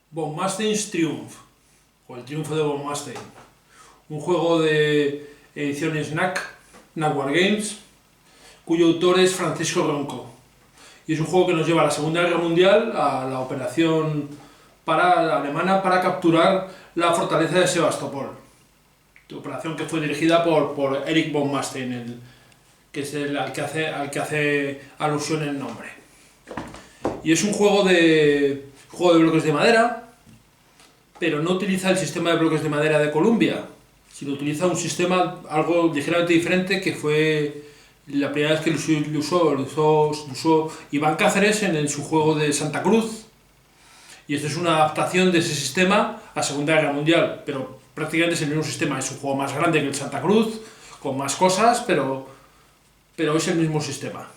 Von Manstein's Triumph, o el triunfo de Von Manstein, un juego de edición Snack Wargames, cuyo autor es Francisco Ronco. Y es un juego que nos lleva a la Segunda Guerra Mundial, a la operación alemana para capturar la fortaleza de Sebastopol. Operación que fue dirigida por Erich von Manstein, que es al que hace alusión el nombre. Y es un juego de bloques de madera, pero no utiliza el sistema de bloques de madera de Columbia, sino utiliza un sistema algo ligeramente diferente, que fue la primera vez que lo usó Iván Cáceres en su juego de Santa Cruz. Y esto es una adaptación de ese sistema a Segunda Guerra Mundial, pero prácticamente es el mismo sistema. Es un juego más grande que el Santa Cruz, con más cosas, pero es el mismo sistema.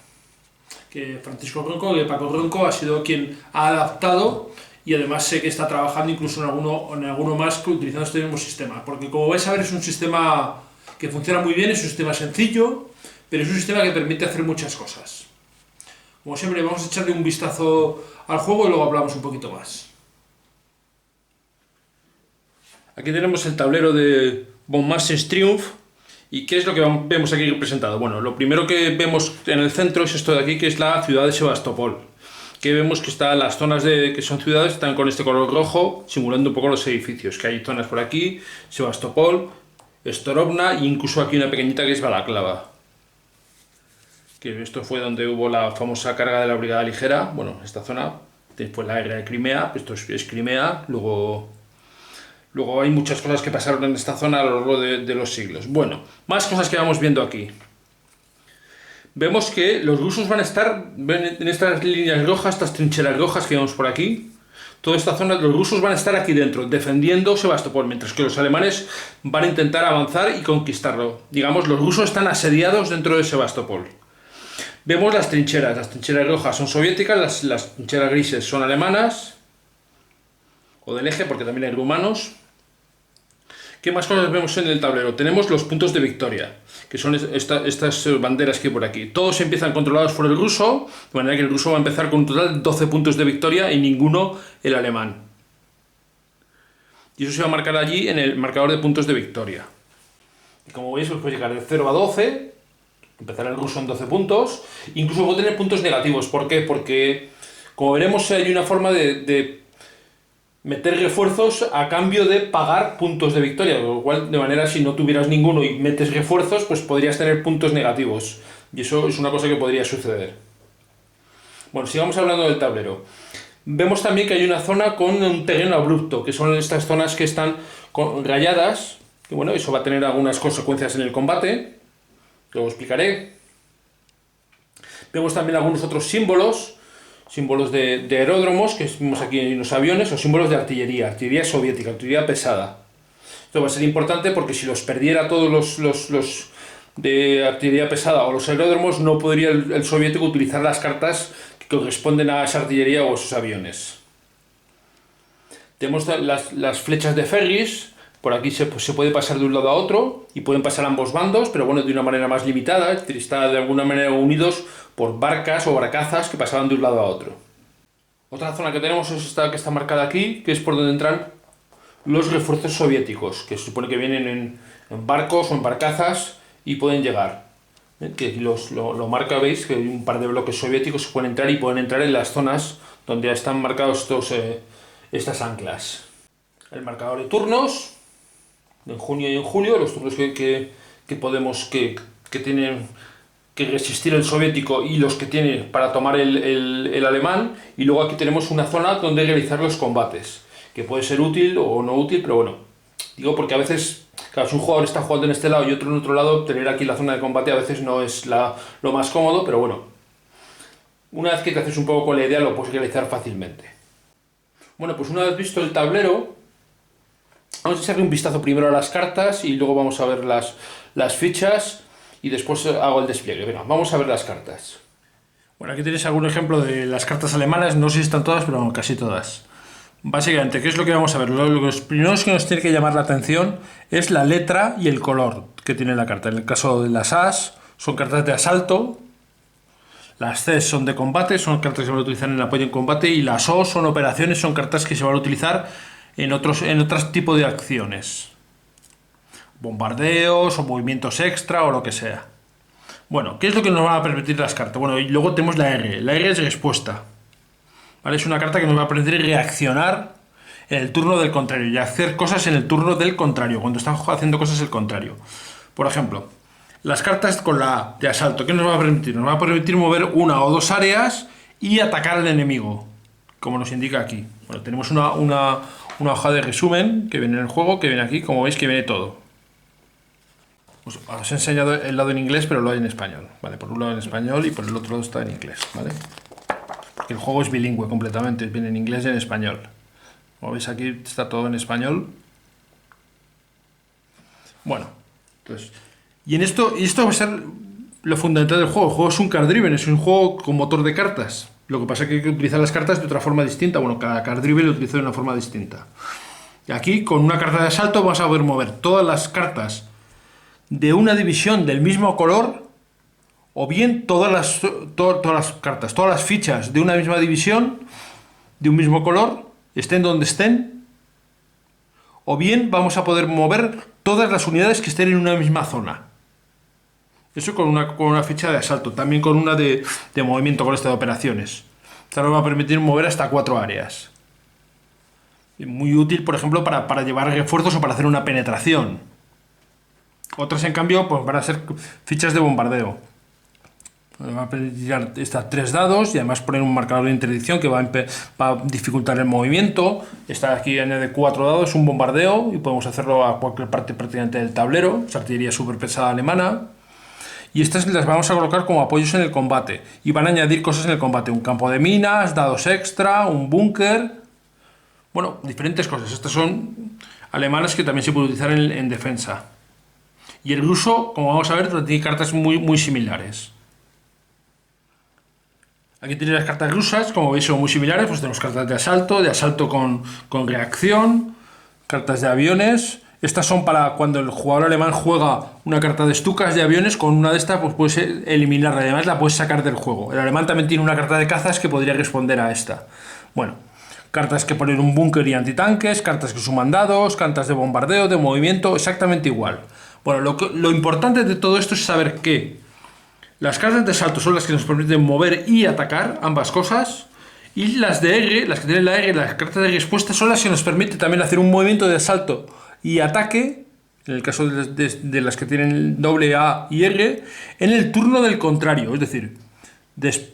Que Francisco Ronco, que Paco Ronco ha sido quien ha adaptado, y además sé que está trabajando incluso en alguno más utilizando este mismo sistema. Porque como vais a ver, es un sistema que funciona muy bien, es un sistema sencillo, pero es un sistema que permite hacer muchas cosas. Como siempre, vamos a echarle un vistazo al juego y luego hablamos un poquito más. Aquí tenemos el tablero de Von Manstein's Triumph. ¿Y qué es lo que vemos aquí representado? Bueno, lo primero que vemos en el centro es esto de aquí, que es la ciudad de Sebastopol. Que vemos que las zonas que son ciudades están con este color rojo, simulando un poco los edificios. Que hay zonas por aquí, Sebastopol, Storovna e incluso aquí una pequeñita que es Balaklava. Que esto fue donde hubo la famosa carga de la Brigada Ligera. Bueno, esta zona, después la guerra de Crimea, esto es Crimea, Luego hay muchas cosas que pasaron en esta zona a lo largo de los siglos. Bueno, más cosas que vamos viendo aquí. Vemos que los rusos van a estar en estas líneas rojas, estas trincheras rojas que vemos por aquí. Toda esta zona, los rusos van a estar aquí dentro, defendiendo Sebastopol, mientras que los alemanes van a intentar avanzar y conquistarlo. Digamos, los rusos están asediados dentro de Sebastopol. Vemos las trincheras rojas son soviéticas, las trincheras grises son alemanas, o del eje, porque también hay rumanos. ¿Qué más cosas vemos en el tablero? Tenemos los puntos de victoria, que son estas banderas que hay por aquí. Todos empiezan controlados por el ruso, de manera que el ruso va a empezar con un total de 12 puntos de victoria y ninguno el alemán. Y eso se va a marcar allí en el marcador de puntos de victoria. Y como veis, pues puede llegar de 0 a 12, empezará el ruso en 12 puntos, incluso puede tener puntos negativos. ¿Por qué? Porque, como veremos, hay una forma de meter refuerzos a cambio de pagar puntos de victoria, lo cual, de manera, si no tuvieras ninguno y metes refuerzos, pues podrías tener puntos negativos, y eso es una cosa que podría suceder. Bueno, sigamos hablando del tablero. Vemos también que hay una zona con un terreno abrupto, que son estas zonas que están rayadas, y bueno, eso va a tener algunas consecuencias en el combate, luego explicaré. Vemos también algunos otros símbolos de aeródromos, que vemos aquí en los aviones, o símbolos de artillería soviética, artillería pesada. Esto va a ser importante porque si los perdiera todos los de artillería pesada o los aeródromos, no podría el soviético utilizar las cartas que corresponden a esa artillería o a esos aviones. Tenemos las flechas de ferries. Por aquí se puede pasar de un lado a otro y pueden pasar ambos bandos, pero bueno, de una manera más limitada, es decir, está de alguna manera unidos por barcas o barcazas que pasaban de un lado a otro. Otra zona que tenemos es esta que está marcada aquí, que es por donde entran los refuerzos soviéticos, que se supone que vienen en barcos o en barcazas y pueden llegar. Que aquí lo marca, veis que hay un par de bloques soviéticos que pueden entrar y pueden entrar en las zonas donde ya están marcados estas anclas. El marcador de turnos, en junio y en julio, los turnos que tienen que resistir el soviético y los que tiene para tomar el alemán. Y luego aquí tenemos una zona donde realizar los combates, que puede ser útil o no útil, pero bueno, digo porque a veces, claro, si un jugador está jugando en este lado y otro en otro lado, tener aquí la zona de combate a veces no es lo más cómodo, pero bueno, una vez que te haces un poco con la idea, lo puedes realizar fácilmente. Bueno, pues una vez visto el tablero, vamos a echarle un vistazo primero a las cartas y luego vamos a ver las fichas y después hago el despliegue. Venga, vamos a ver las cartas. Bueno, aquí tenéis algún ejemplo de las cartas alemanas, no sé si están todas, pero casi todas. Básicamente, ¿qué es lo que vamos a ver? Los primeros que nos tiene que llamar la atención es la letra y el color que tiene la carta. En el caso de las As, son cartas de asalto. Las C son de combate, son cartas que se van a utilizar en el apoyo en combate, y las O son operaciones, son cartas que se van a utilizar en otros tipos de acciones. Bombardeos o movimientos extra o lo que sea. Bueno, ¿qué es lo que nos van a permitir las cartas? Bueno, y luego tenemos la R. La R es respuesta. ¿Vale? Es una carta que nos va a permitir reaccionar en el turno del contrario y hacer cosas en el turno del contrario, cuando están haciendo cosas el contrario. Por ejemplo, las cartas con la A de asalto, ¿qué nos va a permitir? Nos va a permitir mover una o dos áreas y atacar al enemigo, como nos indica aquí. Bueno, tenemos una hoja de resumen que viene en el juego, que viene aquí, como veis que viene todo. Os he enseñado el lado en inglés, pero lo hay en español, ¿vale? Por un lado en español y por el otro lado está en inglés, ¿vale? Porque el juego es bilingüe completamente, viene en inglés y en español. Como veis aquí está todo en español. Bueno, entonces... Y esto va a ser lo fundamental del juego. El juego es un card driven, es un juego con motor de cartas. Lo que pasa es que hay que utilizar las cartas de otra forma distinta. Bueno, cada card driven lo utiliza de una forma distinta. Y aquí, con una carta de asalto, vamos a poder mover todas las cartas de una división del mismo color, o bien todas las cartas, todas las fichas de una misma división, de un mismo color, estén donde estén, o bien vamos a poder mover todas las unidades que estén en una misma zona. Eso con una ficha de asalto, también con una de movimiento, con esta de operaciones. Esta nos va a permitir mover hasta 4 áreas. Muy útil, por ejemplo, para llevar refuerzos o para hacer una penetración. Otras, en cambio, pues van a ser fichas de bombardeo. Va a tirar estas 3 dados y además poner un marcador de interdicción que va a dificultar el movimiento. Esta aquí añade 4 dados, un bombardeo, y podemos hacerlo a cualquier parte prácticamente del tablero. Es artillería súper pesada alemana. Y estas las vamos a colocar como apoyos en el combate. Y van a añadir cosas en el combate. Un campo de minas, dados extra, un búnker. Bueno, diferentes cosas. Estas son alemanas que también se pueden utilizar en defensa. Y el ruso, como vamos a ver, tiene cartas muy similares. Aquí tenéis las cartas rusas, como veis son muy similares, pues tenemos cartas de asalto con reacción, cartas de aviones. Estas son para cuando el jugador alemán juega una carta de Stukas de aviones, con una de estas pues puedes eliminarla, además la puedes sacar del juego. El alemán también tiene una carta de cazas que podría responder a esta. Bueno, cartas que poner un búnker y antitanques, cartas que suman dados, cartas de bombardeo, de movimiento, exactamente igual. Bueno, lo importante de todo esto es saber que las cartas de asalto son las que nos permiten mover y atacar, ambas cosas, y las de R, las que tienen la R, las cartas de respuesta, son las que nos permiten también hacer un movimiento de asalto y ataque, en el caso de las que tienen doble A y R, en el turno del contrario. Es decir,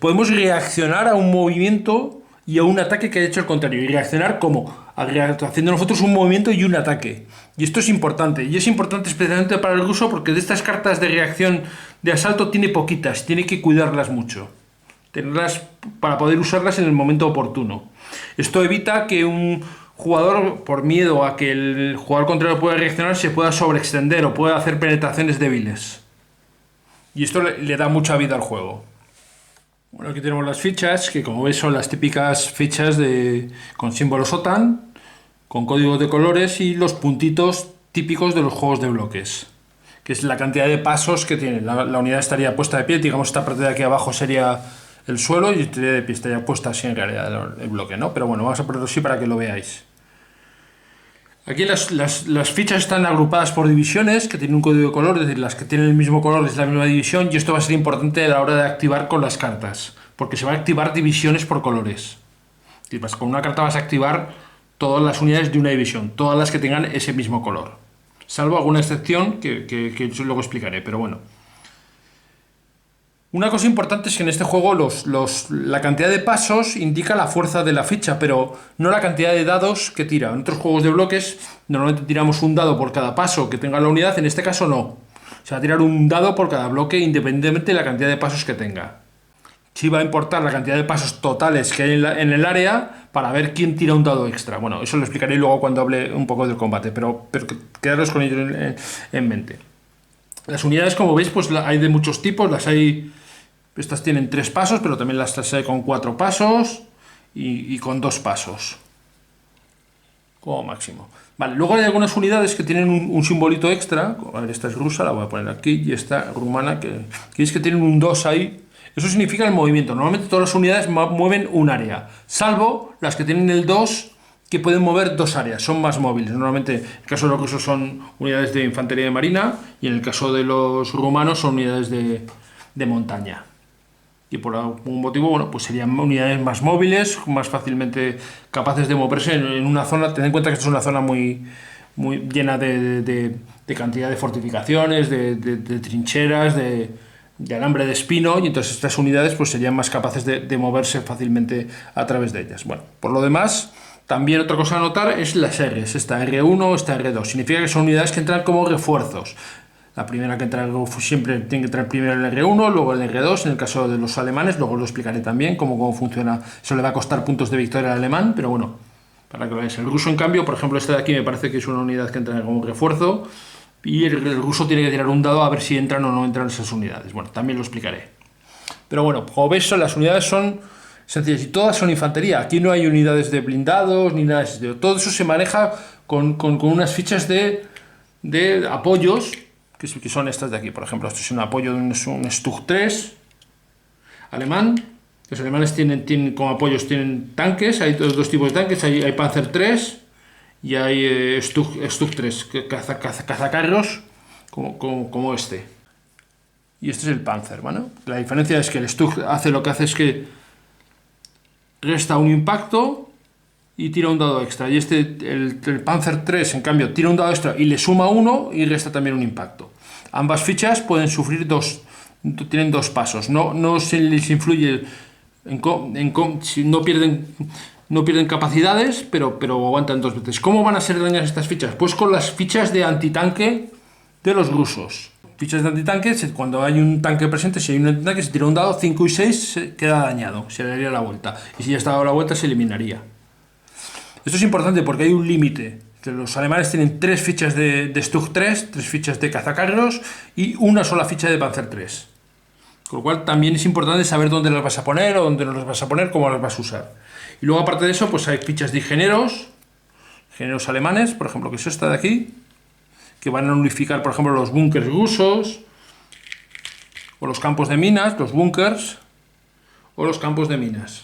podemos reaccionar a un movimiento y a un ataque que haya hecho el contrario. Y reaccionar como haciendo nosotros un movimiento y un ataque. Y esto es importante. Y es importante especialmente para el ruso, porque de estas cartas de reacción de asalto tiene poquitas. Tiene que cuidarlas mucho. Tenerlas para poder usarlas en el momento oportuno. Esto evita que un jugador, por miedo a que el jugador contrario pueda reaccionar, se pueda sobreextender o pueda hacer penetraciones débiles. Y esto le da mucha vida al juego. Bueno, aquí tenemos las fichas, que como veis son las típicas fichas con símbolos OTAN, con códigos de colores y los puntitos típicos de los juegos de bloques, que es la cantidad de pasos que tiene. La unidad estaría puesta de pie, digamos, esta parte de aquí abajo sería el suelo y estaría de pie, estaría puesta así en realidad el bloque, ¿no? Pero bueno, vamos a ponerlo así para que lo veáis. Aquí las fichas están agrupadas por divisiones que tienen un código de color, es decir, las que tienen el mismo color es la misma división, y esto va a ser importante a la hora de activar con las cartas, porque se van a activar divisiones por colores. Es decir, con una carta vas a activar todas las unidades de una división, todas las que tengan ese mismo color, salvo alguna excepción que luego explicaré, pero bueno. Una cosa importante es que en este juego la cantidad de pasos indica la fuerza de la ficha, pero no la cantidad de dados que tira. En otros juegos de bloques normalmente tiramos un dado por cada paso que tenga la unidad, en este caso no. Se va a tirar un dado por cada bloque independientemente de la cantidad de pasos que tenga. Sí va a importar la cantidad de pasos totales que hay en el área para ver quién tira un dado extra. Bueno, eso lo explicaré luego cuando hable un poco del combate, pero quedaros con ello en mente. Las unidades, como veis, pues hay de muchos tipos. Estas tienen 3 pasos, pero también las hay con 4 pasos y con 2 pasos como máximo. Vale, luego hay algunas unidades que tienen un simbolito extra. A ver, esta es rusa, la voy a poner aquí, y esta rumana, que veis que tienen un 2 ahí Eso significa el movimiento. Normalmente todas las unidades mueven un área, salvo las que tienen el 2, que pueden mover dos áreas, son más móviles. Normalmente, en el caso de los rusos son unidades de infantería de marina, y en el caso de los rumanos son unidades de montaña. Y por algún motivo, bueno, pues serían unidades más móviles, más fácilmente capaces de moverse en una zona. Ten en cuenta que esta es una zona muy llena de cantidad de fortificaciones, de trincheras, de alambre de espino, y entonces estas unidades pues serían más capaces de moverse fácilmente a través de ellas. Bueno, por lo demás, también otra cosa a notar es las Rs, esta R1, esta R2. Significa que son unidades que entran como refuerzos. La primera que entra siempre tiene que entrar primero el R1, luego el R2, en el caso de los alemanes, luego lo explicaré también cómo funciona. Eso le va a costar puntos de victoria al alemán, pero bueno, para que lo veáis. El ruso, en cambio, por ejemplo, este de aquí me parece que es una unidad que entra como refuerzo, y el ruso tiene que tirar un dado a ver si entran o no entran esas unidades. Bueno, también lo explicaré. Pero bueno, como veis, las unidades son sencillas y todas son infantería. Aquí no hay unidades de blindados ni nada de eso. Todo eso se maneja con unas fichas de apoyos, que son estas de aquí. Por ejemplo, esto es un apoyo de un Stug 3 alemán. Los alemanes tienen como apoyos, tienen tanques, hay dos tipos de tanques, hay Panzer 3 y hay Stug 3, cazacarros como este. Y este es el Panzer, ¿bueno? La diferencia es que el Stug lo que hace es que resta un impacto y tira un dado extra. Y el Panzer 3, en cambio, tira un dado extra y le suma 1 y resta también un impacto. Ambas fichas pueden sufrir tienen dos pasos. No se les influye no pierden capacidades, pero aguantan dos veces. ¿Cómo van a ser dañadas estas fichas? Pues con las fichas de antitanque de los rusos. Fichas de antitanque, cuando hay un tanque presente, si hay un antitanque, se tira un dado, 5 y 6 se queda dañado, se le daría la vuelta. Y si ya está dado la vuelta, se eliminaría. Esto es importante porque hay un límite. Los alemanes tienen 3 fichas de Stug 3, 3 fichas de cazacarros y una sola ficha de Panzer 3. Con lo cual también es importante saber dónde las vas a poner o dónde no las vas a poner, cómo las vas a usar. Y luego, aparte de eso, pues hay fichas de ingenieros alemanes, por ejemplo, que es esta de aquí, que van a unificar, por ejemplo, los búnkers rusos, o los campos de minas, los búnkers, o los campos de minas.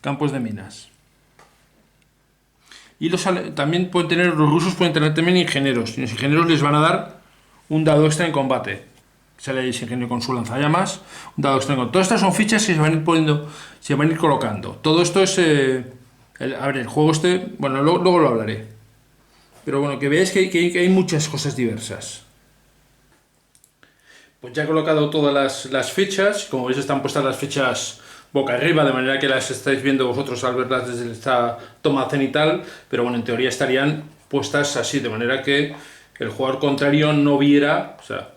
Campos de minas. Y también los rusos pueden tener también ingenieros. Y los ingenieros les van a dar un dado extra en combate. Sale el ingeniero con su lanzallamas, un dado extra en combate. Todas estas son fichas que se van a ir colocando. Todo esto es... a ver, el juego bueno, luego lo hablaré. Pero bueno, que veáis que hay muchas cosas diversas. Pues ya he colocado todas las fichas. Como veis, están puestas las fichas boca arriba, de manera que las estáis viendo vosotros al verlas desde esta toma cenital, pero bueno, en teoría estarían puestas así, de manera que el jugador contrario no viera, o sea,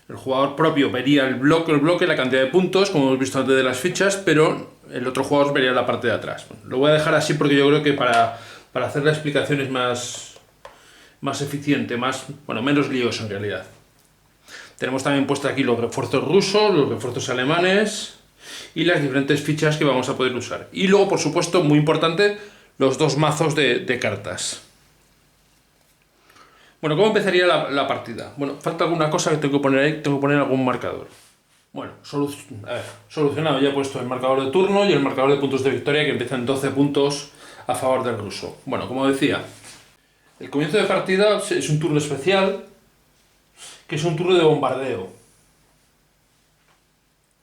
el jugador propio vería el bloque, la cantidad de puntos, como hemos visto antes de las fichas, pero el otro jugador vería la parte de atrás. Bueno, lo voy a dejar así porque yo creo que para hacer la explicación es más eficiente, menos lioso en realidad. Tenemos también puestos aquí los refuerzos rusos, los refuerzos alemanes y las diferentes fichas que vamos a poder usar. Y luego, por supuesto, muy importante, los 2 mazos de cartas. Bueno, ¿cómo empezaría la partida? Bueno, falta alguna cosa que tengo que poner ahí, tengo que poner algún marcador. Bueno, solucionado, ya he puesto el marcador de turno y el marcador de puntos de victoria, que empieza en 12 puntos a favor del ruso. Bueno, como decía, el comienzo de partida es un turno especial, que es un turno de bombardeo.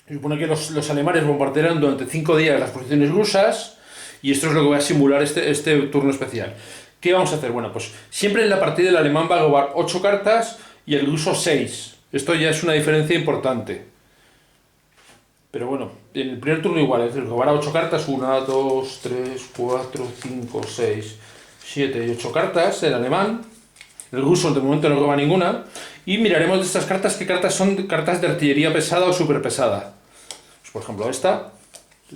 Se supone que los alemanes bombardearán durante 5 días las posiciones rusas, y esto es lo que va a simular este turno especial. ¿Qué vamos a hacer? Bueno, pues siempre en la partida el alemán va a robar 8 cartas y el ruso 6. Esto ya es una diferencia importante. Pero bueno, en el primer turno igual, es decir, robará 8 cartas, 1, 2, 3, 4, 5, 6, 7 y 8 cartas el alemán. El ruso de momento no roba ninguna. Y miraremos de estas cartas qué cartas son cartas de artillería pesada o super pesada. Pues por ejemplo esta,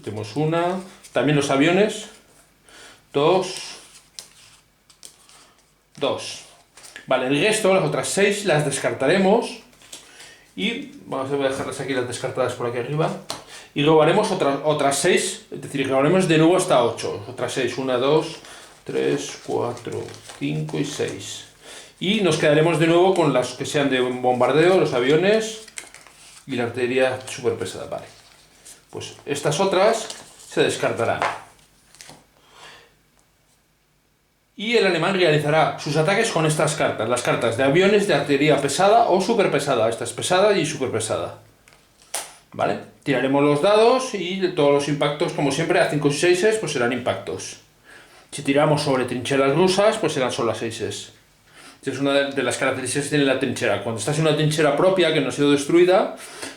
tenemos una, también los aviones, 2. Vale, el resto, las otras 6 las descartaremos y vamos a dejarlas aquí, las descartadas por aquí arriba, y robaremos otras 6, es decir, robaremos de nuevo hasta 8, otras 6, 1, 2, 3, 4, 5 y 6. Y nos quedaremos de nuevo con las que sean de bombardeo, los aviones, y la artillería súper pesada, vale. Pues estas otras se descartarán. Y el alemán realizará sus ataques con estas cartas, las cartas de aviones de artillería pesada o súper pesada. Esta es pesada y súper pesada. ¿Vale? Tiraremos los dados y todos los impactos, como siempre, a 5 y 6 pues serán impactos. Si tiramos sobre trincheras rusas, pues serán solo a 6. Esta es una de las características que tiene la trinchera. Cuando estás en una trinchera propia que no ha sido destruida,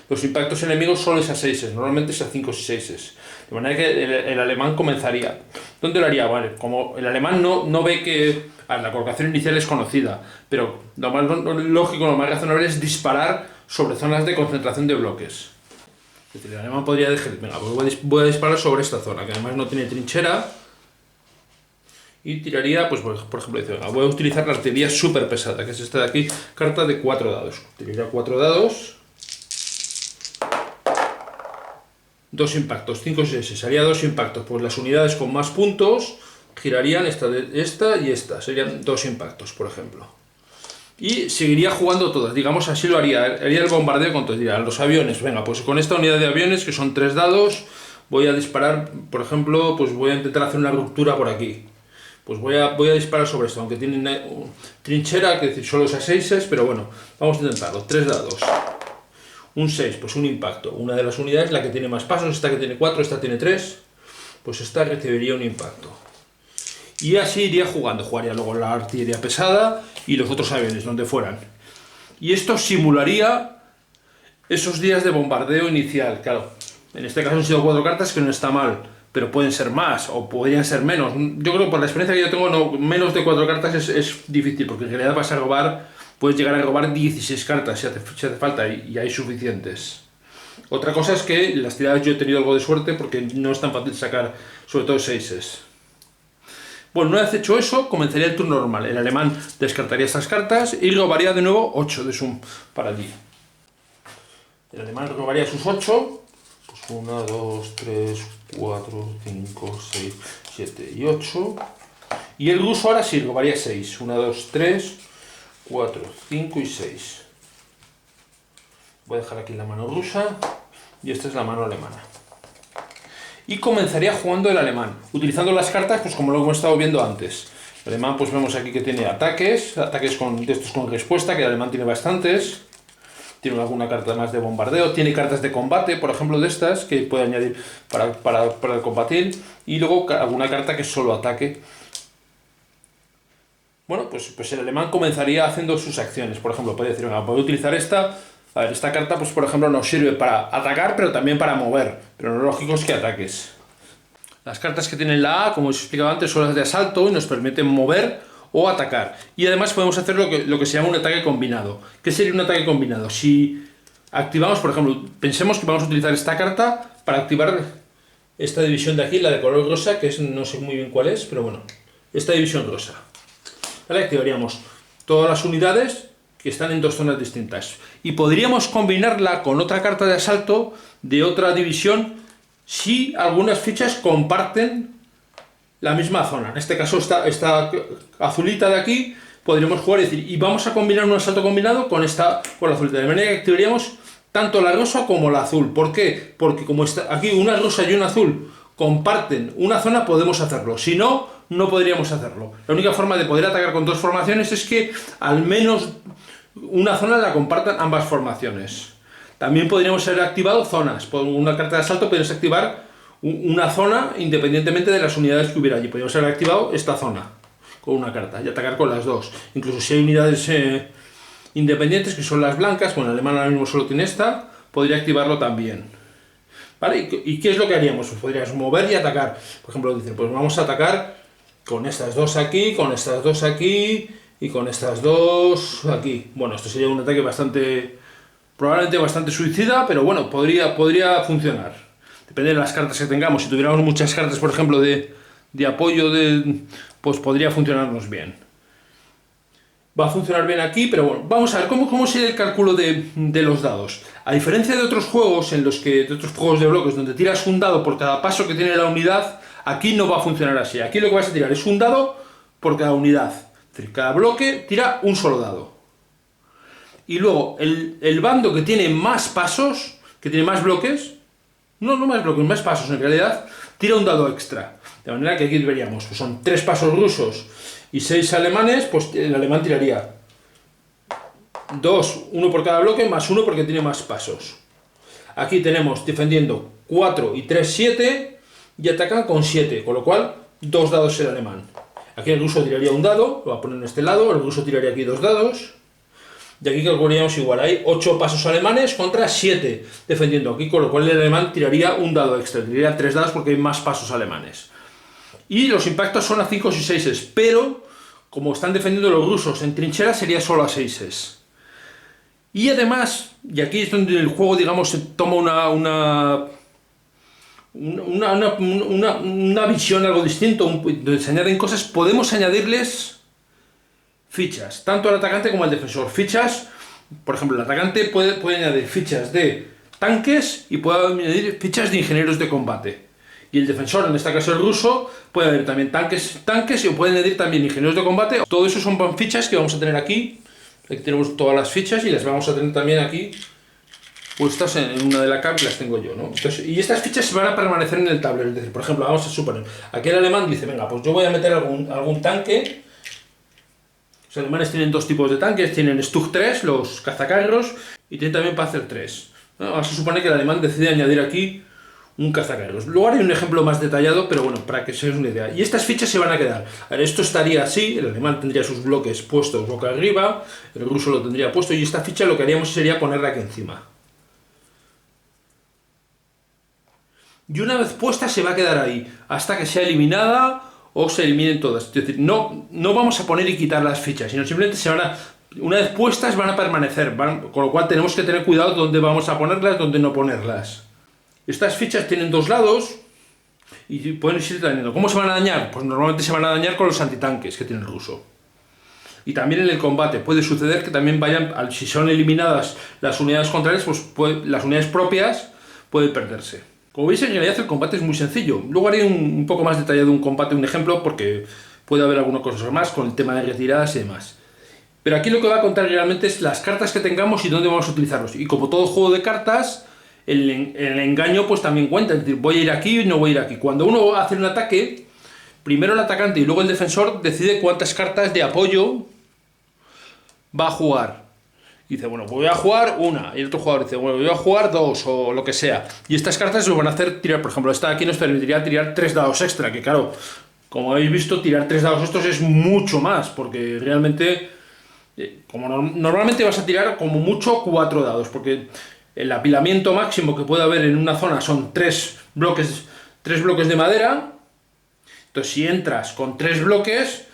los impactos enemigos solo es a 6, normalmente es a 5 y 6. De manera que el alemán comenzaría. ¿Dónde lo haría? Vale, como el alemán no ve que la colocación inicial es conocida, pero lo más lógico, lo más razonable es disparar sobre zonas de concentración de bloques. Es decir, el alemán podría decir, venga, pues voy a disparar sobre esta zona, que además no tiene trinchera, y tiraría, pues por ejemplo, dice, venga, voy a utilizar la artillería súper pesada, que es esta de aquí, carta de 4 dados. Tiraría 4 dados, 2 impactos, 5 y 6, haría 2 impactos, pues las unidades con más puntos girarían esta y esta, serían 2 impactos, por ejemplo. Y seguiría jugando todas, digamos así lo haría el bombardeo con todos, diría, los aviones, venga, pues con esta unidad de aviones, que son 3 dados, voy a disparar, por ejemplo, pues voy a intentar hacer una ruptura por aquí. Pues voy a disparar sobre esto, aunque tiene una trinchera, que decir, solo es a 6, pero bueno, vamos a intentarlo. 3 dados. Un 6, pues un impacto. Una de las unidades, la que tiene más pasos, esta que tiene 4, esta tiene 3, pues esta recibiría un impacto. Y así iría jugando, jugaría luego la artillería pesada y los otros aviones, donde fueran. Y esto simularía esos días de bombardeo inicial, claro. En este caso han sido 4 cartas, que no está mal, pero pueden ser más o podrían ser menos. Yo creo que por la experiencia que yo tengo, no, menos de 4 cartas es difícil, porque en realidad vas a robar, puedes llegar a robar 16 cartas si hace falta, y hay suficientes. Otra cosa es que las tiradas yo he tenido algo de suerte, porque no es tan fácil sacar, sobre todo 6. Bueno, una vez hecho eso, comenzaría el turno normal. El alemán descartaría estas cartas y robaría de nuevo 8 de sum para allí. El alemán robaría sus 8. 1, 2, 3, 4, 5, 6, 7 y 8. Y el ruso ahora sí, robaría 6. 1, 2, 3, 4, 5 y 6. Voy a dejar aquí la mano rusa y esta es la mano alemana. Y comenzaría jugando el alemán, utilizando las cartas pues como lo hemos estado viendo antes. El alemán pues vemos aquí que tiene ataques de estos con respuesta, que el alemán tiene bastantes. Tiene alguna carta más de bombardeo, tiene cartas de combate, por ejemplo, de estas, que puede añadir para combatir, y luego alguna carta que es solo ataque. Bueno, pues el alemán comenzaría haciendo sus acciones. Por ejemplo, puede decir, venga, puedo utilizar esta. A ver, esta carta, pues por ejemplo, nos sirve para atacar, pero también para mover. Pero lo lógico es que ataques. Las cartas que tienen la A, como os explicaba antes, son las de asalto y nos permiten mover o atacar. Y además podemos hacer lo que se llama un ataque combinado. ¿Qué sería un ataque combinado? Si activamos, por ejemplo, pensemos que vamos a utilizar esta carta para activar esta división de aquí, la de color rosa, que es, no sé muy bien cuál es, pero bueno, esta división rosa. ¿Vale? Activaríamos todas las unidades que están en 2 zonas distintas. Y podríamos combinarla con otra carta de asalto de otra división si algunas fichas comparten la misma zona. En este caso, esta azulita de aquí, podríamos jugar y decir, y vamos a combinar un asalto combinado con la azulita. De manera que activaríamos tanto la rosa como la azul. ¿Por qué? Porque como está aquí una rosa y una azul comparten una zona, podemos hacerlo. Si no, no podríamos hacerlo. La única forma de poder atacar con 2 formaciones es que al menos una zona la compartan ambas formaciones. También podríamos haber activado zonas. Por una carta de asalto podríamos activar una zona independientemente de las unidades que hubiera allí. Podríamos haber activado esta zona con una carta y atacar con las 2. Incluso si hay unidades independientes, que son las blancas, bueno, el alemán ahora mismo solo tiene esta, podría activarlo también. ¿Vale? ¿Y qué es lo que haríamos? Pues podríamos mover y atacar. Por ejemplo, dicen, pues vamos a atacar con estas 2 aquí, con estas 2 aquí y con estas 2 aquí. Bueno, esto sería un ataque probablemente bastante suicida, pero bueno, podría funcionar. Depende de las cartas que tengamos. Si tuviéramos muchas cartas, por ejemplo, de apoyo, pues podría funcionarnos bien. Va a funcionar bien aquí, pero bueno, vamos a ver cómo sería el cálculo de los dados. A diferencia de otros juegos, de otros juegos de bloques, donde tiras un dado por cada paso que tiene la unidad, aquí no va a funcionar así. Aquí lo que vas a tirar es un dado por cada unidad. Es decir, cada bloque tira un solo dado. y luego el bando que tiene más pasos, que tiene más bloques, no más bloques, más pasos en realidad, tira un dado extra. De manera que aquí veríamos, pues son 3 pasos rusos y 6 alemanes, pues el alemán tiraría 2, 1 por cada bloque, más 1 porque tiene más pasos. Aquí tenemos defendiendo 4 y 3, 7, y atacan con 7, con lo cual 2 dados el alemán. Aquí el ruso tiraría un dado, lo va a poner en este lado, el ruso tiraría aquí 2 dados, y aquí calcularíamos igual, hay 8 pasos alemanes contra 7 defendiendo aquí, con lo cual el alemán tiraría un dado extra, tiraría 3 dados porque hay más pasos alemanes. Y los impactos son a 5 y 6, pero como están defendiendo los rusos en trincheras sería solo a 6. Y además, y aquí es donde el juego, digamos, se toma una visión algo distinto, donde se añaden cosas, podemos añadirles fichas, tanto al atacante como al defensor. Fichas, por ejemplo, el atacante puede añadir fichas de tanques y puede añadir fichas de ingenieros de combate. Y el defensor, en este caso el ruso, puede añadir también tanques y puede añadir también ingenieros de combate. Todo eso son fichas que vamos a tener aquí. Aquí tenemos todas las fichas y las vamos a tener también aquí puestas en una de la cam, que las tengo yo, ¿no? Entonces, y estas fichas se van a permanecer en el tablero. Es decir, por ejemplo, vamos a suponer, aquí el alemán dice, venga, pues yo voy a meter algún tanque. Los alemanes tienen 2 tipos de tanques, tienen Stug 3, los cazacarros, y tienen también Panzer 3. ¿No? Vamos a suponer que el alemán decide añadir aquí un cazacarros. Luego haré un ejemplo más detallado, pero bueno, para que se os una idea. Y estas fichas se van a quedar. A ver, esto estaría así, el alemán tendría sus bloques puestos boca arriba, el ruso lo tendría puesto, y esta ficha lo que haríamos sería ponerla aquí encima. Y una vez puesta se va a quedar ahí, hasta que sea eliminada o se eliminen todas. Es decir, no vamos a poner y quitar las fichas, sino simplemente una vez puestas van a permanecer, con lo cual tenemos que tener cuidado dónde vamos a ponerlas, dónde no ponerlas. Estas fichas tienen 2 lados y pueden irse dañando. ¿Cómo se van a dañar? Pues normalmente se van a dañar con los antitanques que tiene el ruso. Y también en el combate puede suceder que también vayan, si son eliminadas las unidades contrarias, pues las unidades propias pueden perderse. Como veis, en realidad el combate es muy sencillo. Luego haré un poco más detallado un combate, un ejemplo, porque puede haber algunas cosas más con el tema de retiradas y demás. Pero aquí lo que va a contar realmente es las cartas que tengamos y dónde vamos a utilizarlos. Y como todo juego de cartas, el engaño pues también cuenta, es decir, voy a ir aquí y no voy a ir aquí. Cuando uno hace un ataque, primero el atacante y luego el defensor decide cuántas cartas de apoyo va a jugar. Y dice, bueno, voy a jugar una, y el otro jugador dice, bueno, voy a jugar 2 o lo que sea. Y estas cartas nos van a hacer tirar, por ejemplo, esta de aquí nos permitiría tirar 3 dados extra, que claro, como habéis visto, tirar 3 dados estos es mucho más, porque realmente, como normalmente vas a tirar como mucho 4 dados, porque el apilamiento máximo que puede haber en una zona son 3 bloques de madera. Entonces, si entras con 3 bloques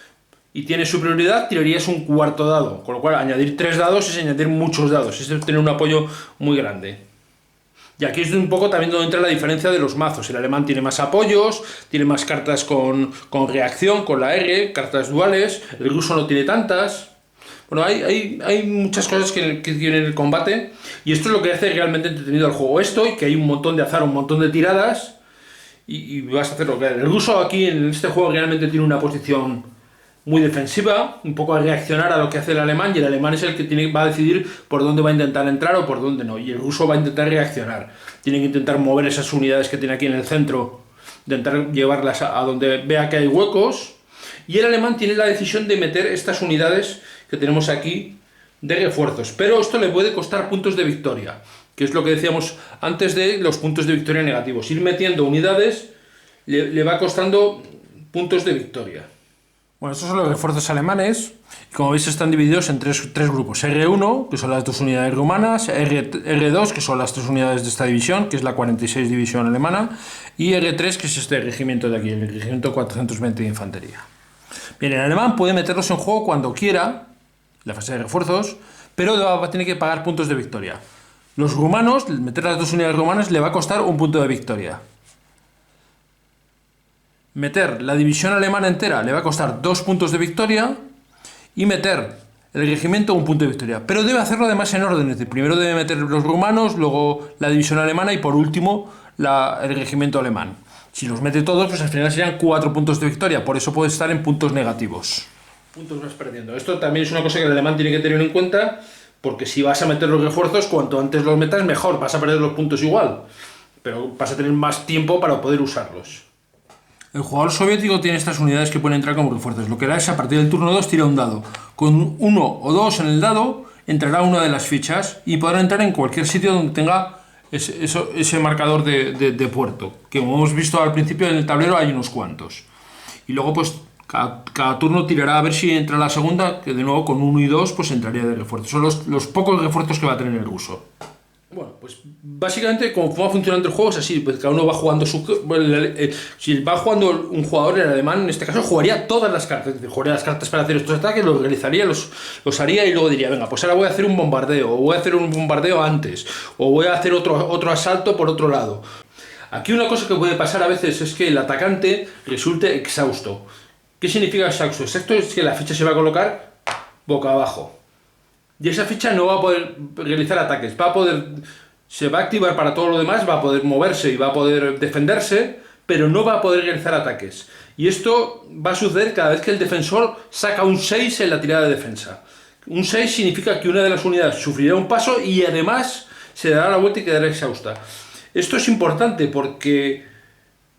y tienes superioridad, tirarías un 4º dado. Con lo cual, añadir 3 dados es añadir muchos dados. Es tener un apoyo muy grande. Y aquí es un poco también donde entra la diferencia de los mazos. El alemán tiene más apoyos, tiene más cartas con reacción, con la R, cartas duales. El ruso no tiene tantas. Bueno, hay muchas cosas que tiene el combate, y esto es lo que hace realmente entretenido el juego. Esto, y que hay un montón de azar, un montón de tiradas, y vas a hacer lo que el ruso aquí en este juego realmente tiene una posición muy defensiva, un poco a reaccionar a lo que hace el alemán, y el alemán es el que va a decidir por dónde va a intentar entrar o por dónde no, y el ruso va a intentar reaccionar. Tiene que intentar mover esas unidades que tiene aquí en el centro, intentar llevarlas a donde vea que hay huecos, y el alemán tiene la decisión de meter estas unidades que tenemos aquí de refuerzos, pero esto le puede costar puntos de victoria, que es lo que decíamos antes de los puntos de victoria negativos. Ir metiendo unidades le va costando puntos de victoria. Bueno, estos son los refuerzos alemanes, y como veis están divididos en tres grupos: R1, que son las 2 unidades rumanas, R2, que son las 3 unidades de esta división, que es la 46 división alemana, y R3, que es este regimiento de aquí, el regimiento 420 de infantería. Bien, el alemán puede meterlos en juego cuando quiera, la fase de refuerzos, pero va a tener que pagar puntos de victoria. Los rumanos, meter las 2 unidades rumanas le va a costar un punto de victoria. Meter la división alemana entera le va a costar 2 puntos de victoria, y meter el regimiento 1 punto de victoria. Pero debe hacerlo además en orden, es decir, primero debe meter los rumanos, luego la división alemana y por último el regimiento alemán. Si los mete todos, pues al final serían 4 puntos de victoria, por eso puede estar en puntos negativos. Puntos vas perdiendo. Esto también es una cosa que el alemán tiene que tener en cuenta, porque si vas a meter los refuerzos, cuanto antes los metas mejor, vas a perder los puntos igual, pero vas a tener más tiempo para poder usarlos. El jugador soviético tiene estas unidades que pueden entrar como refuerzos. Lo que hará es, a partir del turno 2, tira un dado. Con 1 o 2 en el dado, entrará una de las fichas y podrá entrar en cualquier sitio donde tenga ese marcador de puerto, que como hemos visto al principio en el tablero hay unos cuantos. Y luego pues cada turno tirará a ver si entra la segunda, que de nuevo con 1 y 2 pues entraría de refuerzo. Son los pocos refuerzos que va a tener el ruso. Bueno, pues básicamente como va funcionando el juego es así, pues cada uno va jugando si va jugando un jugador, el alemán en este caso, jugaría todas las cartas, es decir, jugaría las cartas para hacer estos ataques, los realizaría, los haría y luego diría, venga, pues ahora voy a hacer un bombardeo, o voy a hacer un bombardeo antes, o voy a hacer otro asalto por otro lado. Aquí una cosa que puede pasar a veces es que el atacante resulte exhausto. ¿Qué significa exhausto? Exhausto es que la ficha se va a colocar boca abajo. Y esa ficha no va a poder realizar ataques, se va a activar para todo lo demás, va a poder moverse y va a poder defenderse, pero no va a poder realizar ataques. Y esto va a suceder cada vez que el defensor saca un 6 en la tirada de defensa. Un 6 significa que una de las unidades sufrirá un paso y además se dará la vuelta y quedará exhausta. Esto es importante porque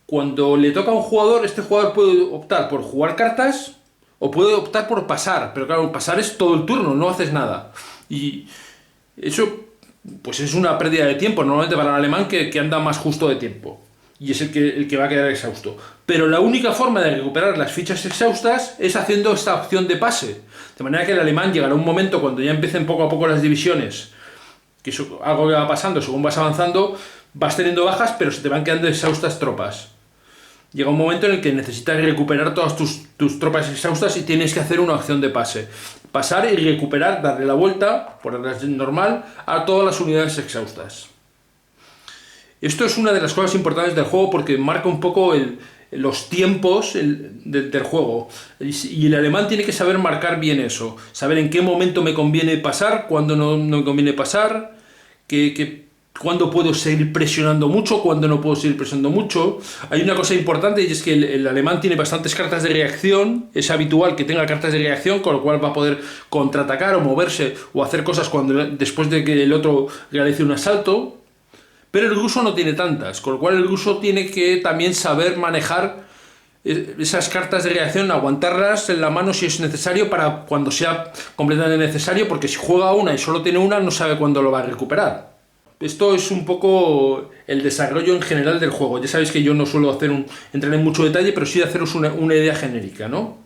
cuando le toca a un jugador, este jugador puede optar por jugar cartas o puede optar por pasar, pero claro, pasar es todo el turno, no haces nada. Y eso pues es una pérdida de tiempo, normalmente para el alemán que anda más justo de tiempo. Y es el que va a quedar exhausto. Pero la única forma de recuperar las fichas exhaustas es haciendo esta opción de pase. De manera que el alemán llegará un momento cuando ya empiecen poco a poco las divisiones, que eso, algo que va pasando según vas avanzando, vas teniendo bajas, pero se te van quedando exhaustas tropas. Llega un momento en el que necesitas recuperar todas tus tropas exhaustas y tienes que hacer una acción de pase. Pasar y recuperar, darle la vuelta, por el normal, a todas las unidades exhaustas. Esto es una de las cosas importantes del juego porque marca un poco los tiempos del juego. Y el alemán tiene que saber marcar bien eso. Saber en qué momento me conviene pasar, cuándo no me conviene pasar, cuándo puedo seguir presionando mucho, cuándo no puedo seguir presionando mucho. Hay una cosa importante y es que el alemán tiene bastantes cartas de reacción. Es habitual que tenga cartas de reacción, con lo cual va a poder contraatacar o moverse o hacer cosas después de que el otro realice un asalto. Pero el ruso no tiene tantas, con lo cual el ruso tiene que también saber manejar esas cartas de reacción, aguantarlas en la mano si es necesario para cuando sea completamente necesario, porque si juega una y solo tiene una no sabe cuándo lo va a recuperar. Esto es un poco el desarrollo en general del juego. Ya sabéis que yo no suelo entrar en mucho detalle, pero sí haceros una idea genérica, ¿no?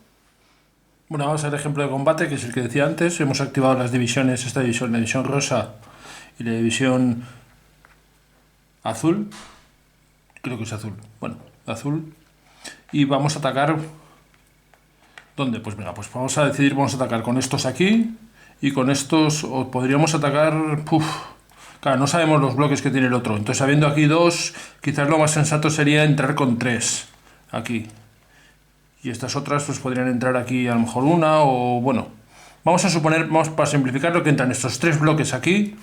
Bueno, vamos al ejemplo de combate, que es el que decía antes. Hemos activado las divisiones, esta división, la división rosa y la división azul. Creo que es azul. Bueno, azul. Y vamos a atacar... ¿Dónde? Pues venga, pues vamos a decidir, vamos a atacar con estos aquí y con estos, o podríamos atacar... Claro, no sabemos los bloques que tiene el otro. Entonces, habiendo aquí dos, quizás lo más sensato sería entrar con 3. Aquí. Y estas otras, pues podrían entrar aquí a lo mejor una, o bueno. Vamos a suponer, para simplificarlo, que entran estos 3 bloques aquí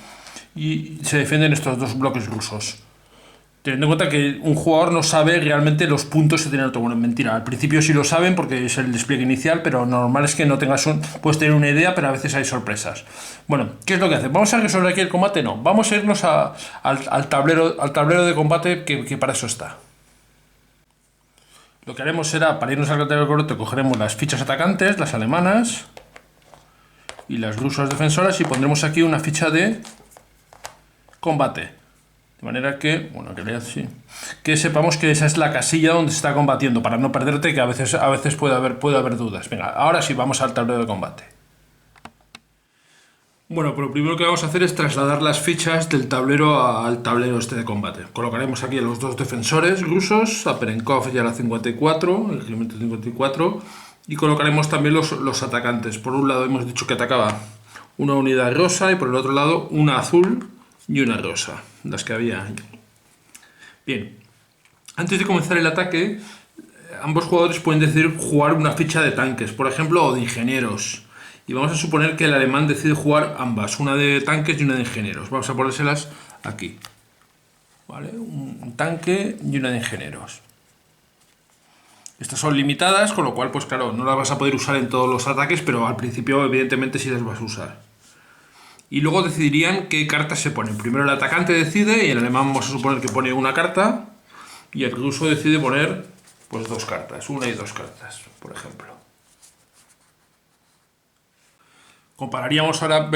y se defienden estos 2 bloques rusos. Teniendo en cuenta que un jugador no sabe realmente los puntos que tiene el otro. Bueno, mentira, al principio sí lo saben porque es el despliegue inicial, pero normal es que no tengas puedes tener una idea, pero a veces hay sorpresas. Bueno, ¿qué es lo que hace? ¿Vamos a resolver aquí el combate? No, vamos a irnos al tablero de combate que para eso está. Lo que haremos será, para irnos al tablero de combate, cogeremos las fichas atacantes, las alemanas y las rusas defensoras y pondremos aquí una ficha de combate. De manera que, bueno, en realidad sí, que sepamos que esa es la casilla donde se está combatiendo, para no perderte, que a veces puede haber dudas. Venga, ahora sí, vamos al tablero de combate. Bueno, pues lo primero que vamos a hacer es trasladar las fichas del tablero al tablero este de combate. Colocaremos aquí a los 2 defensores rusos, a Perenkov y a la 54, el regimiento 54, y colocaremos también los atacantes. Por un lado hemos dicho que atacaba una unidad rosa y por el otro lado una azul y una rosa, las que había. Bien, antes de comenzar el ataque, ambos jugadores pueden decidir jugar una ficha de tanques, por ejemplo, o de ingenieros. Y vamos a suponer que el alemán decide jugar ambas, una de tanques y una de ingenieros. Vamos a ponérselas aquí. ¿Vale? Un tanque y una de ingenieros. Estas son limitadas, con lo cual, pues claro, no las vas a poder usar en todos los ataques, pero al principio, evidentemente, sí las vas a usar. Y luego decidirían qué cartas se ponen. Primero el atacante decide, y el alemán vamos a suponer que pone una carta, y el ruso decide poner pues 2 cartas, una y 2 cartas, por ejemplo. Compararíamos ahora,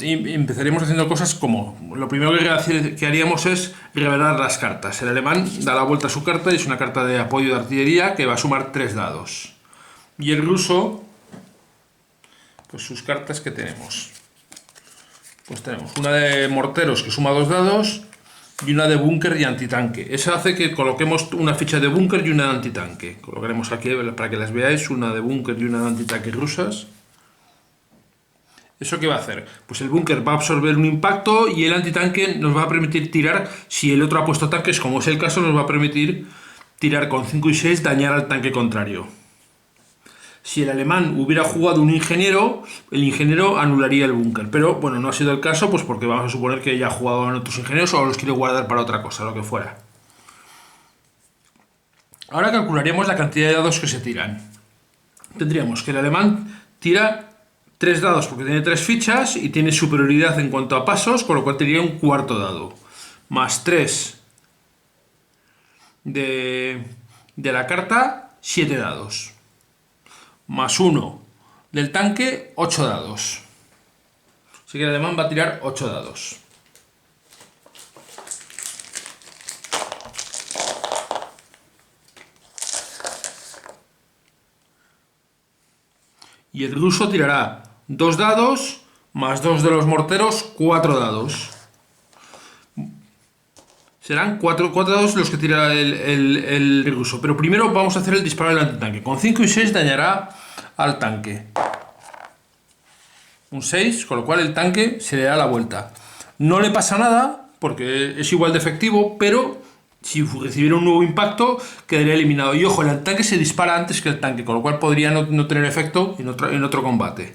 y empezaríamos haciendo cosas como, lo primero que haríamos es revelar las cartas. El alemán da la vuelta a su carta y es una carta de apoyo de artillería que va a sumar 3 dados. Y el ruso, pues sus cartas que tenemos. Pues tenemos una de morteros que suma 2 dados y una de búnker y antitanque. Eso hace que coloquemos una ficha de búnker y una de antitanque. Colocaremos aquí para que las veáis, una de búnker y una de antitanque rusas. ¿Eso qué va a hacer? Pues el búnker va a absorber un impacto y el antitanque nos va a permitir tirar, si el otro ha puesto tanques, como es el caso, nos va a permitir tirar con 5 y 6, dañar al tanque contrario. Si el alemán hubiera jugado un ingeniero, el ingeniero anularía el búnker. Pero bueno, no ha sido el caso, pues porque vamos a suponer que ya ha jugado en otros ingenieros o los quiere guardar para otra cosa, lo que fuera. Ahora calcularemos la cantidad de dados que se tiran. Tendríamos que el alemán tira 3 dados porque tiene 3 fichas y tiene superioridad en cuanto a pasos, con lo cual tendría un cuarto dado. Más 3 de la carta, 7 dados. Más 1 del tanque, 8 dados. Así que el alemán va a tirar 8 dados. Y el ruso tirará 2 dados, más 2 de los morteros, 4 dados. Serán 4 dados los que tirará el ruso. Pero primero vamos a hacer el disparo del antitanque. Con 5 y 6 dañará al tanque. Un 6, con lo cual el tanque se le da la vuelta. No le pasa nada, porque es igual de efectivo, pero si recibiera un nuevo impacto, quedaría eliminado. Y ojo, el tanque se dispara antes que el tanque, con lo cual podría no tener efecto en otro combate.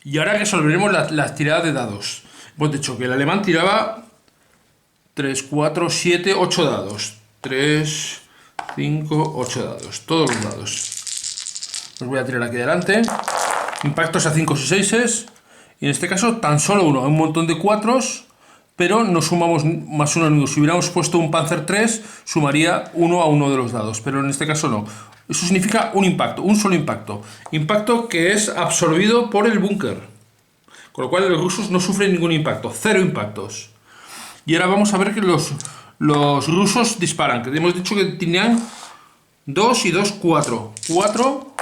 Y ahora resolveremos las tiradas de dados. Hemos dicho que el alemán tiraba 3, 4, 7, 8 dados. 3, 5, 8 dados. Todos los dados. Los voy a tirar aquí delante. Impactos a 5 y 6. Y en este caso tan solo uno. Hay un montón de 4, pero no sumamos más uno ninguno. Si hubiéramos puesto un Panzer 3, sumaría 1 a uno de los dados. Pero en este caso no. Eso significa un impacto, un solo impacto. Impacto que es absorbido por el búnker. Con lo cual los rusos no sufren ningún impacto, 0 impactos. Y ahora vamos a ver que los rusos disparan, que hemos dicho que tenían 2 y 2, 4. 4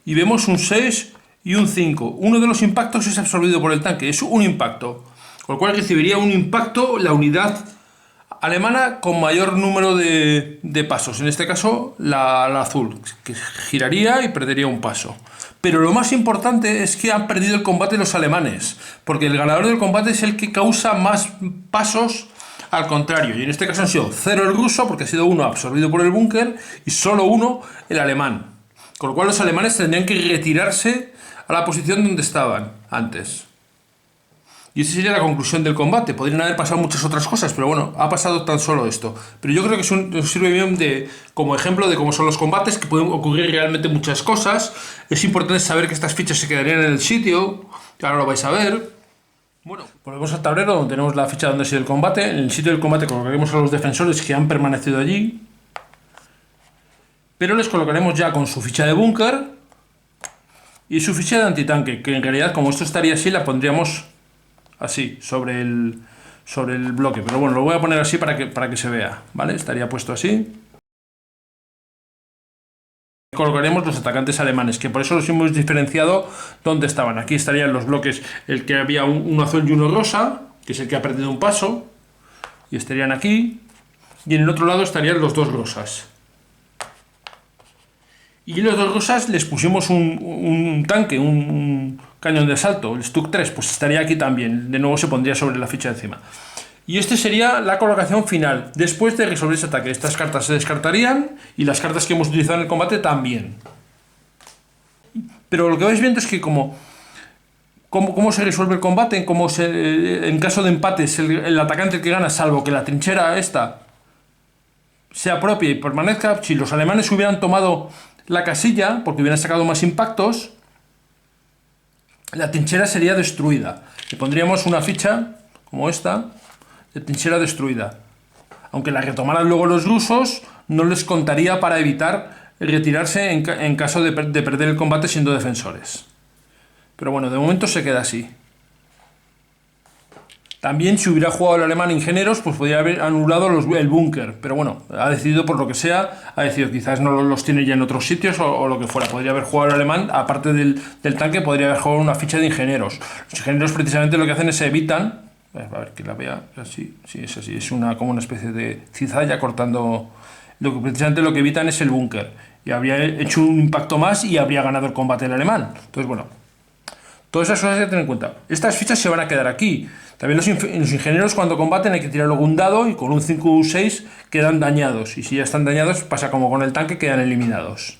y vemos un 6 y un 5. Uno de los impactos es absorbido por el tanque, es un impacto. Con lo cual recibiría un impacto la unidad alemana con mayor número de pasos. En este caso la azul, que giraría y perdería un paso. Pero lo más importante es que han perdido el combate los alemanes, porque el ganador del combate es el que causa más pasos al contrario. Y en este caso han sido 0 el ruso, porque ha sido 1 absorbido por el búnker, y solo 1 el alemán. Con lo cual los alemanes tendrían que retirarse a la posición donde estaban antes. Y esa sería la conclusión del combate. Podrían haber pasado muchas otras cosas, pero bueno, ha pasado tan solo esto. Pero yo creo que nos sirve bien como ejemplo de cómo son los combates, que pueden ocurrir realmente muchas cosas. Es importante saber que estas fichas se quedarían en el sitio, que ahora lo vais a ver. Bueno, volvemos al tablero donde tenemos la ficha donde ha sido el combate. En el sitio del combate colocaremos a los defensores que han permanecido allí. Pero les colocaremos ya con su ficha de búnker y su ficha de antitanque, que en realidad como esto estaría así, la pondríamos así, sobre el bloque. Pero bueno, lo voy a poner así para que se vea, ¿vale? Estaría puesto así. Colocaremos los atacantes alemanes, que por eso los hemos diferenciado dónde estaban. Aquí estarían los bloques, el que había uno azul y uno rosa, que es el que ha perdido un paso, y estarían aquí. Y en el otro lado estarían los 2 rosas. Y en los 2 rosas les pusimos un tanque, un cañón de asalto, el Stuck 3, pues estaría aquí también. De nuevo se pondría sobre la ficha encima. Y este sería la colocación final. Después de resolver ese ataque, estas cartas se descartarían y las cartas que hemos utilizado en el combate también. Pero lo que vais viendo es que cómo se resuelve el combate, en caso de empate es el atacante el que gana, salvo que la trinchera esta sea propia y permanezca. Si los alemanes hubieran tomado la casilla, porque hubieran sacado más impactos, la trinchera sería destruida. Le pondríamos una ficha, como esta, de trinchera destruida. Aunque la retomaran luego los rusos, no les contaría para evitar retirarse en caso de perder el combate siendo defensores. Pero bueno, de momento se queda así. También, si hubiera jugado el alemán ingenieros, pues podría haber anulado el búnker. Pero bueno, ha decidido por lo que sea, ha decidido quizás no los tiene ya en otros sitios o lo que fuera. Podría haber jugado el alemán, aparte del tanque, podría haber jugado una ficha de ingenieros. Los ingenieros precisamente lo que hacen es evitan. A ver que la vea, así, sí, es así, es como una especie de cizalla cortando. Precisamente lo que evitan es el búnker. Y habría hecho un impacto más y habría ganado el combate el alemán. Entonces, bueno, todas esas cosas hay que tener en cuenta. Estas fichas se van a quedar aquí. También los ingenieros cuando combaten hay que tirar luego un dado y con un 5 o 6 quedan dañados. Y si ya están dañados, pasa como con el tanque, quedan eliminados.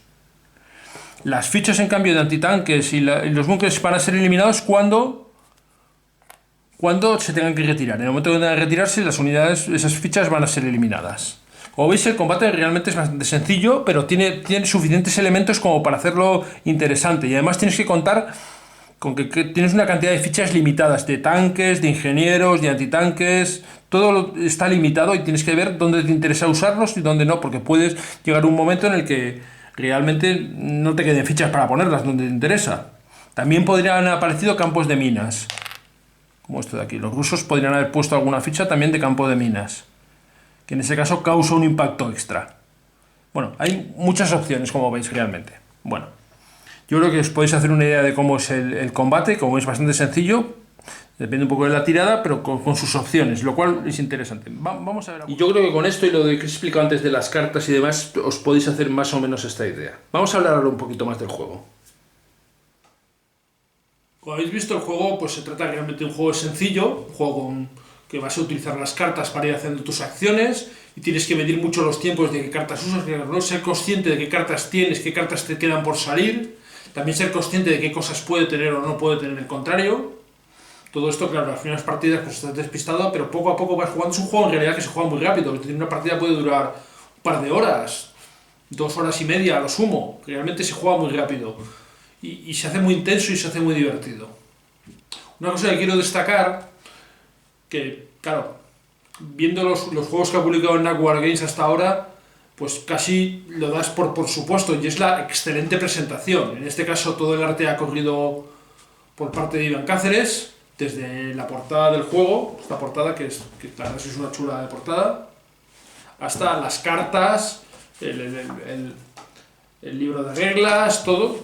Las fichas, en cambio, de antitanques y los búnkeres van a ser eliminados cuando se tengan que retirar. En el momento que tengan que retirarse, las unidades, esas fichas van a ser eliminadas. Como veis, el combate realmente es bastante sencillo, pero tiene suficientes elementos como para hacerlo interesante. Y además tienes que contar con que tienes una cantidad de fichas limitadas, de tanques, de ingenieros, de antitanques, todo está limitado y tienes que ver dónde te interesa usarlos y dónde no, porque puedes llegar a un momento en el que realmente no te queden fichas para ponerlas donde te interesa. También podrían haber aparecido campos de minas, como esto de aquí. Los rusos podrían haber puesto alguna ficha también de campo de minas, que en ese caso causa un impacto extra. Bueno, hay muchas opciones, como veis realmente. Bueno. Yo creo que os podéis hacer una idea de cómo es el combate, como es bastante sencillo, depende un poco de la tirada, pero con sus opciones, lo cual es interesante. Vamos a ver. Y yo creo que con esto y lo que he explicado antes de las cartas y demás, os podéis hacer más o menos esta idea. Vamos a hablar ahora un poquito más del juego. Como habéis visto, el juego pues se trata realmente de un juego sencillo, un juego que vas a utilizar las cartas para ir haciendo tus acciones y tienes que medir mucho los tiempos de qué cartas usas, ¿no? Ser consciente de qué cartas tienes, qué cartas te quedan por salir. También ser consciente de qué cosas puede tener o no puede tener el contrario. Todo esto, claro, las primeras partidas pues estás despistado, pero poco a poco vas jugando. Es un juego en realidad que se juega muy rápido. Una partida puede durar un par de horas, 2 horas y media a lo sumo. Realmente se juega muy rápido. Y se hace muy intenso y se hace muy divertido. Una cosa que quiero destacar, que claro, viendo los juegos que ha publicado en NAC Wargames hasta ahora, pues casi lo das por supuesto, y es la excelente presentación. En este caso todo el arte ha corrido por parte de Iván Cáceres, desde la portada del juego, esta portada que la verdad es una chula de portada, hasta las cartas, el libro de reglas, todo.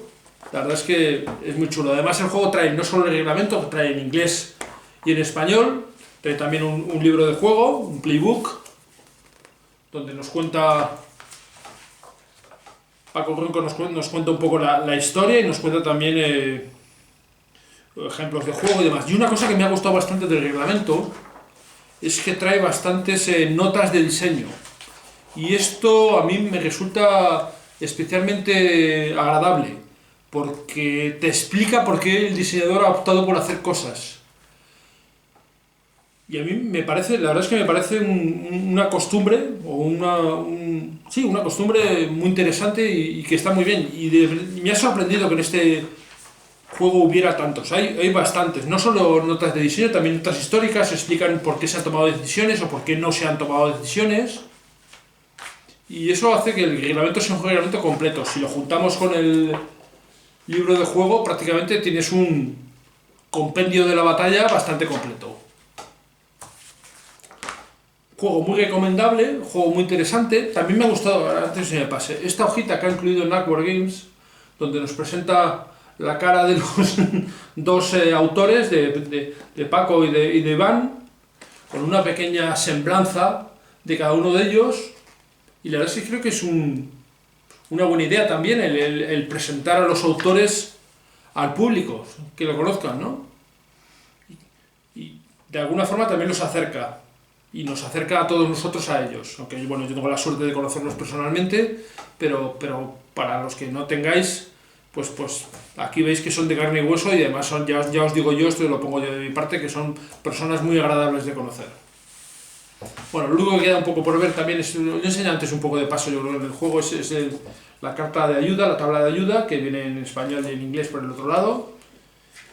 La verdad es que es muy chulo. Además el juego trae no solo el reglamento, trae en inglés y en español, trae también un libro de juego, un playbook, donde nos cuenta Paco Ronco nos cuenta un poco la historia y nos cuenta también ejemplos de juego y demás. Y una cosa que me ha gustado bastante del reglamento es que trae bastantes notas de diseño. Y esto a mí me resulta especialmente agradable, porque te explica por qué el diseñador ha optado por hacer cosas. Y a mí me parece, la verdad es que me parece una costumbre, o una costumbre muy interesante y que está muy bien. Y me ha sorprendido que en este juego hubiera tantos. Hay bastantes, no solo notas de diseño, también notas históricas, explican por qué se han tomado decisiones o por qué no se han tomado decisiones. Y eso hace que el reglamento sea un reglamento completo. Si lo juntamos con el libro de juego, prácticamente tienes un compendio de la batalla bastante completo. Juego muy recomendable, juego muy interesante. También me ha gustado, antes se me pase, esta hojita que ha incluido en NAC Wargames, donde nos presenta la cara de los dos autores, de Paco y de Iván, con una pequeña semblanza de cada uno de ellos. Y la verdad es que creo que es una buena idea también el presentar a los autores al público, que lo conozcan, ¿no? Y de alguna forma también los acerca. Y nos acerca a todos nosotros a ellos. Aunque bueno, yo tengo la suerte de conocerlos personalmente, pero para los que no tengáis, pues aquí veis que son de carne y hueso y además ya os digo yo, esto lo pongo yo de mi parte, que son personas muy agradables de conocer. Bueno, lo único que queda un poco por ver también es, yo enseñé antes un poco de paso, yo creo que el juego es la carta de ayuda, la tabla de ayuda, que viene en español y en inglés por el otro lado.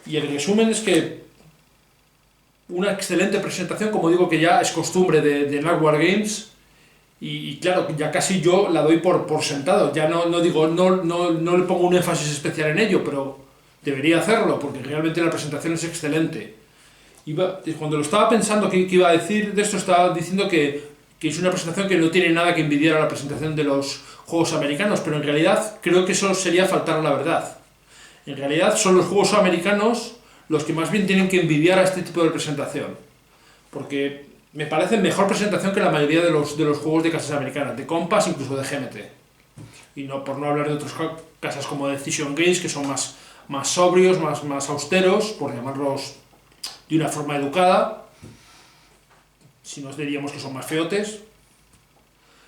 Y el resumen es que una excelente presentación, como digo, que ya es costumbre de Dark War Games. Y claro, ya casi yo la doy por sentado. Ya no digo, no le pongo un énfasis especial en ello, pero debería hacerlo, porque realmente la presentación es excelente. Cuando lo estaba pensando que iba a decir de esto, estaba diciendo que es una presentación que no tiene nada que envidiar a la presentación de los juegos americanos, pero en realidad creo que eso sería faltar a la verdad. En realidad son los juegos americanos los que más bien tienen que envidiar a este tipo de presentación, porque me parece mejor presentación que la mayoría de los juegos de casas americanas, de Compass, incluso de GMT. Y no por no hablar de otras casas como Decision Games, que son más sobrios, más austeros, por llamarlos de una forma educada. Si nos diríamos que son más feotes.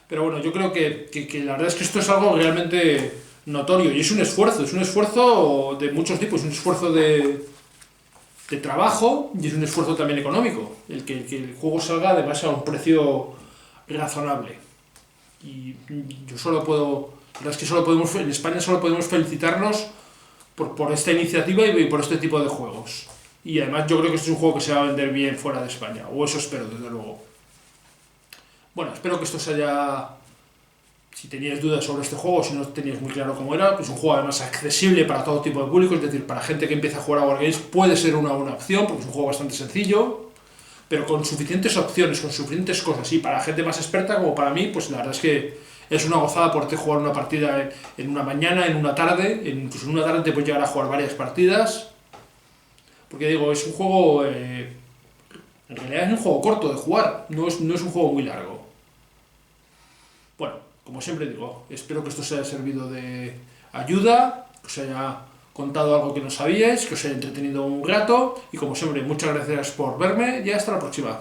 Pero bueno, yo creo que la verdad es que esto es algo realmente notorio y es un esfuerzo de muchos tipos, es un esfuerzo de trabajo y es un esfuerzo también económico, el que el juego salga además a un precio razonable. Y yo la verdad es que en España solo podemos felicitarnos por esta iniciativa y por este tipo de juegos. Y además yo creo que este es un juego que se va a vender bien fuera de España, o eso espero, desde luego. Bueno, espero que esto se haya... Si teníais dudas sobre este juego, si no teníais muy claro cómo era, es un juego además accesible para todo tipo de público, es decir, para gente que empieza a jugar a Wargames puede ser una buena opción, porque es un juego bastante sencillo, pero con suficientes opciones, con suficientes cosas, y para gente más experta como para mí, pues la verdad es que es una gozada poderte jugar una partida en una mañana, en una tarde, incluso en una tarde te puedes llegar a jugar varias partidas, porque digo, es un juego, en realidad es un juego corto de jugar, no es un juego muy largo. Bueno, como siempre digo, espero que esto os haya servido de ayuda, que os haya contado algo que no sabíais, que os haya entretenido un rato y como siempre, muchas gracias por verme y hasta la próxima.